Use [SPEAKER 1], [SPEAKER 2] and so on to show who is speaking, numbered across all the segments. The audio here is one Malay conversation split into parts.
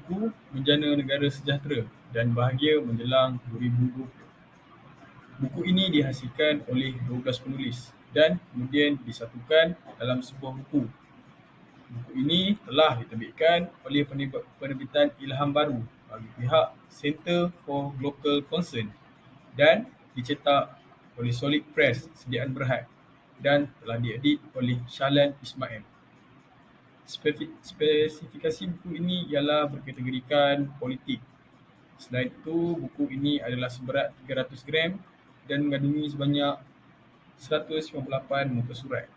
[SPEAKER 1] buku Menjana Negara Sejahtera dan Bahagia menjelang 2020. Buku ini dihasilkan oleh 12 penulis dan kemudian disatukan dalam sebuah buku. Buku ini telah diterbitkan oleh penerbitan Ilham Baru bagi pihak Centre for Local Concern dan dicetak oleh Solid Press sediaan Berhad dan telah diedit oleh Shahlan Ismail. Spesifikasi buku ini ialah berkategorikan politik. Selain itu, buku ini adalah seberat 300 gram dan mengandungi sebanyak 158 muka surat.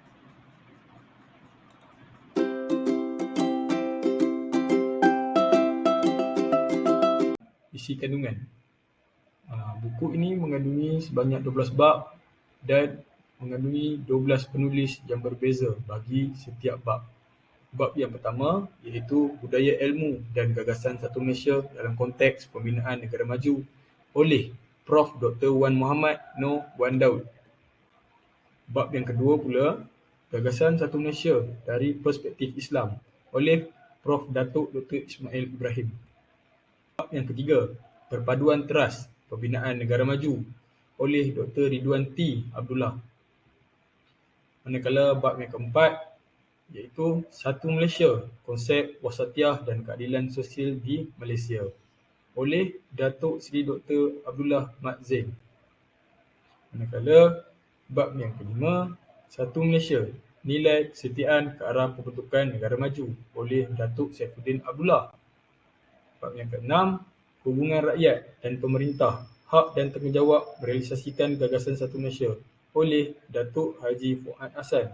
[SPEAKER 1] Isi kandungan. Buku ini mengandungi sebanyak 12 bab dan mengandungi 12 penulis yang berbeza bagi setiap bab. Bab yang pertama iaitu budaya ilmu dan gagasan satu Malaysia dalam konteks pembinaan negara maju oleh Prof. Dr. Wan Muhammad Noor Wan Daud. Bab yang kedua pula, gagasan satu Malaysia dari perspektif Islam oleh Prof. Datuk Dr. Ismail Ibrahim. Bab yang ketiga, perpaduan teras pembinaan negara maju oleh Dr. Ridwan T. Abdullah. Manakala bab yang keempat iaitu Satu Malaysia, konsep wasatiyah dan keadilan sosial di Malaysia oleh Datuk Seri Dr. Abdullah Mat Zain. Manakala bab yang kelima, Satu Malaysia, nilai kesetiaan ke arah pembentukan negara maju oleh Datuk Saifuddin Abdullah. Bab yang keenam, hubungan rakyat dan pemerintah, hak dan tanggungjawab merealisasikan gagasan Satu Malaysia oleh Datuk Haji Fuad Hassan.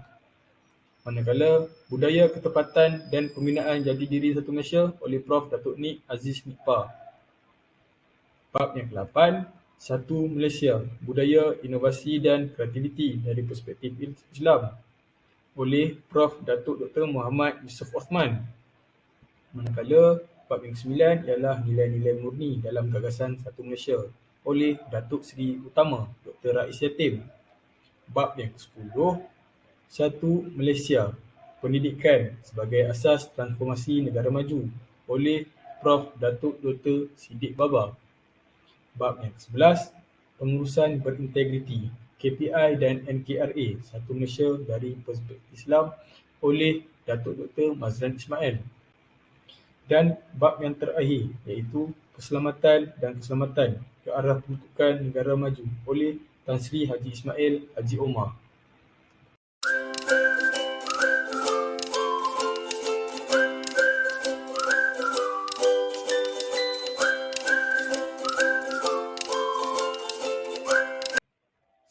[SPEAKER 1] Manakala budaya ketepatan dan pembinaan jati diri Satu Malaysia oleh Prof. Datuk Nik Aziz Nikpar. Bab yang ke-8, Satu Malaysia, budaya, inovasi dan kreativiti dari perspektif Islam oleh Prof. Datuk Dr. Muhammad Yusof Osman. Manakala bab yang ke-9 ialah nilai-nilai murni dalam gagasan Satu Malaysia oleh Datuk Seri Utama Dr. Rais Yatim. Bab yang ke-10, Satu Malaysia, pendidikan sebagai asas transformasi negara maju oleh Prof. Datuk Dr. Siddiq Baba. Bab yang ke-11, pengurusan berintegriti, KPI dan NKRA Satu Malaysia dari perspektif Islam oleh Datuk Dr. Mazlan Ismail. Dan bab yang terakhir iaitu keselamatan dan keselamatan ke arah pembentukan negara maju oleh Tan Sri Haji Ismail Haji Omar.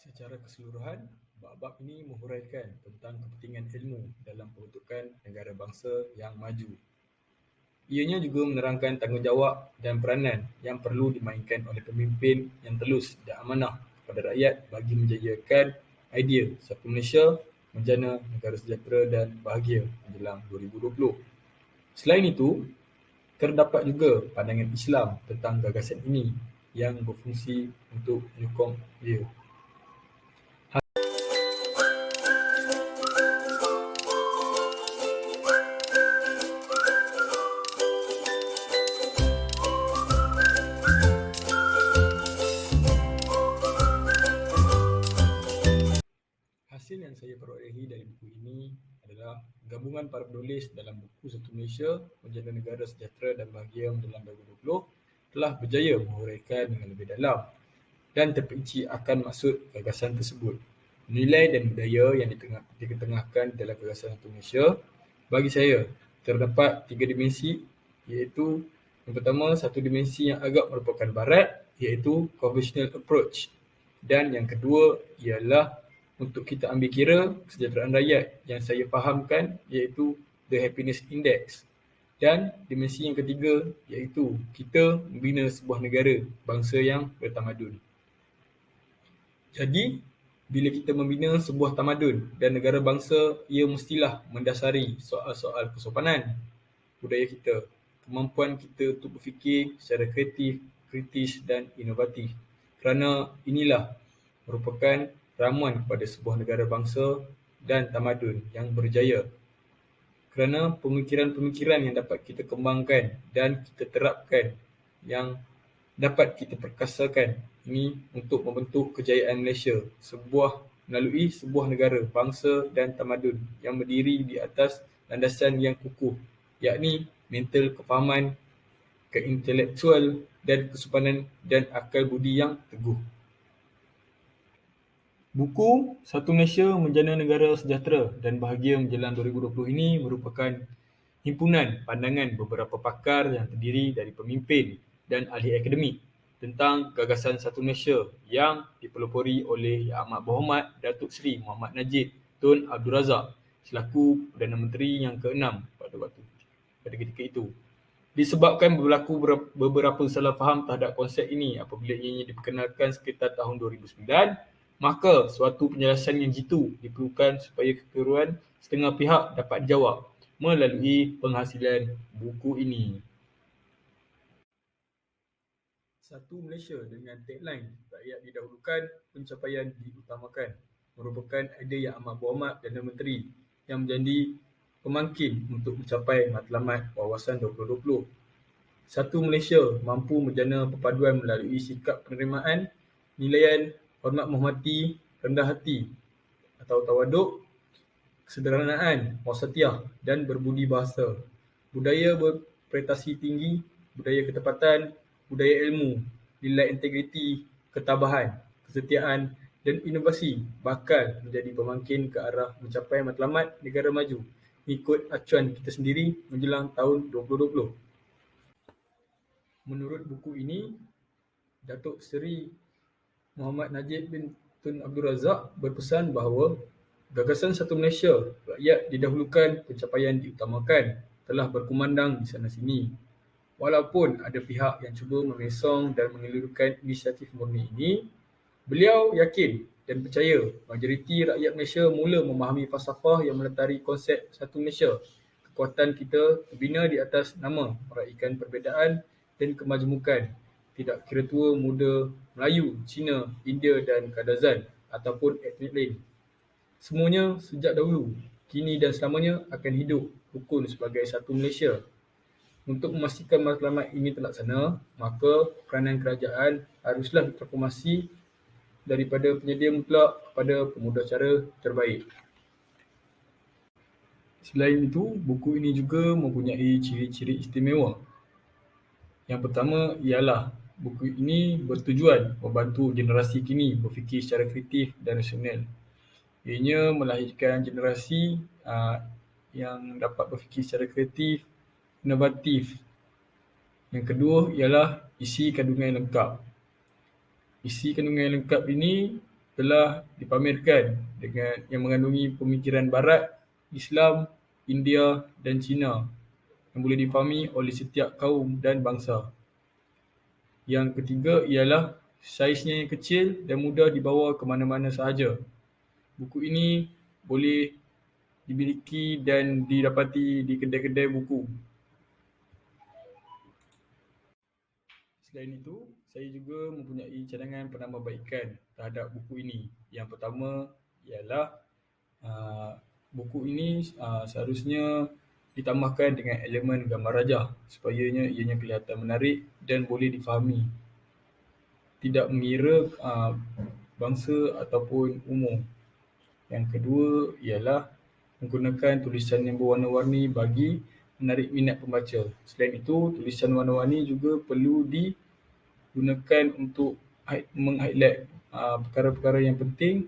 [SPEAKER 1] Secara keseluruhan, bab-bab ini menghuraikan tentang kepentingan ilmu dalam pembentukan negara bangsa yang maju. Ianya juga menerangkan tanggungjawab dan peranan yang perlu dimainkan oleh pemimpin yang telus dan amanah kepada rakyat bagi menjayakan idea Satu Malaysia, menjana negara sejahtera dan bahagia menjelang 2020. Selain itu, terdapat juga pandangan Islam tentang gagasan ini yang berfungsi untuk menyokong ia. Hasil yang saya perolehi dari buku ini adalah gabungan para penulis dalam buku Satu Malaysia, Menjana Negara Sejahtera dan Bahagia menjelang 2020 telah berjaya menghuraikan dengan lebih dalam dan terperinci akan maksud gagasan tersebut. Nilai dan budaya yang diketengahkan dalam gagasan Satu Malaysia, bagi saya terdapat 3 dimensi, iaitu yang pertama, satu dimensi yang agak merupakan barat, iaitu conventional approach, dan yang kedua ialah untuk kita ambil kira kesejahteraan rakyat yang saya fahamkan iaitu the happiness index. Dan dimensi yang ketiga iaitu kita membina sebuah negara bangsa yang bertamadun. Jadi, bila kita membina sebuah tamadun dan negara bangsa, ia mestilah mendasari soal-soal kesopanan, budaya kita, kemampuan kita untuk berfikir secara kreatif, kritis dan inovatif. Kerana inilah merupakan ramuan kepada sebuah negara bangsa dan tamadun yang berjaya. kerana pemikiran-pemikiran yang dapat kita kembangkan dan kita terapkan, yang dapat kita perkasakan ini untuk membentuk kejayaan Malaysia melalui sebuah negara, bangsa dan tamadun yang berdiri di atas landasan yang kukuh, yakni mental kefahaman, keintelektual dan kesopanan dan akal budi yang teguh. Buku Satu Malaysia Menjana Negara Sejahtera dan Bahagia Menjelang 2020 ini merupakan himpunan pandangan beberapa pakar yang terdiri dari pemimpin dan ahli akademik tentang gagasan Satu Malaysia yang dipelopori oleh Yang Amat Berhormat Datuk Seri Muhammad Najib Tun Abdul Razak selaku Perdana Menteri yang ke-6 pada ketika itu. Disebabkan berlaku beberapa salah faham terhadap konsep ini apabila ianya diperkenalkan sekitar tahun 2009, maka suatu penjelasan yang jitu diperlukan supaya kekeliruan setengah pihak dapat dijawab melalui penghasilan buku ini. Satu Malaysia dengan tagline "Rakyat didahulukan, pencapaian diutamakan" merupakan idea Yang Amat Berhormat Perdana Menteri yang menjadi pemangkin untuk mencapai matlamat Wawasan 2020. Satu Malaysia mampu menjana perpaduan melalui sikap penerimaan, nilaian, hormat menghormati, rendah hati atau tawaduk, kesederhanaan, wasatiyah dan berbudi bahasa, budaya berprestasi tinggi, budaya ketepatan, budaya ilmu, nilai integriti, ketabahan, kesetiaan dan inovasi bakal menjadi pemangkin ke arah mencapai matlamat negara maju mengikut acuan kita sendiri menjelang tahun 2020. Menurut buku ini, Datuk Seri Muhammad Najib bin Tun Abdul Razak berpesan bahawa gagasan Satu Malaysia, rakyat didahulukan, pencapaian diutamakan telah berkumandang di sana-sini. Walaupun ada pihak yang cuba memesong dan mengelirukan inisiatif murni ini, beliau yakin dan percaya majoriti rakyat Malaysia mula memahami falsafah yang melatari konsep Satu Malaysia. Kekuatan kita terbina di atas nama meraikan perbezaan dan kemajmukan, tidak kira tua, muda, Melayu, Cina, India dan Kadazan ataupun etnik lain. Semuanya sejak dahulu, kini dan selamanya akan hidup rukun sebagai Satu Malaysia. Untuk memastikan matlamat ini terlaksana, maka peranan kerajaan haruslah bertransformasi daripada penyedia mutlak kepada pemudah cara terbaik. Selain itu, buku ini juga mempunyai ciri-ciri istimewa. Yang pertama ialah buku ini bertujuan membantu generasi kini berfikir secara kreatif dan rasional. Ianya melahirkan generasi yang dapat berfikir secara kreatif, inovatif. Yang kedua ialah isi kandungan lengkap. Isi kandungan lengkap ini telah dipamerkan dengan yang mengandungi pemikiran Barat, Islam, India dan Cina yang boleh difahami oleh setiap kaum dan bangsa. Yang ketiga ialah saiznya yang kecil dan mudah dibawa ke mana-mana sahaja. Buku ini boleh dimiliki dan didapati di kedai-kedai buku. Selain itu, saya juga mempunyai cadangan penambahbaikan terhadap buku ini. Yang pertama ialah buku ini seharusnya ditambahkan dengan elemen gambar rajah supaya ianya kelihatan menarik dan boleh difahami. Tidak mengira bangsa ataupun umur. Yang kedua ialah menggunakan tulisan yang berwarna-warni bagi menarik minat pembaca. Selain itu, tulisan warna-warni juga perlu digunakan untuk meng-highlight perkara-perkara yang penting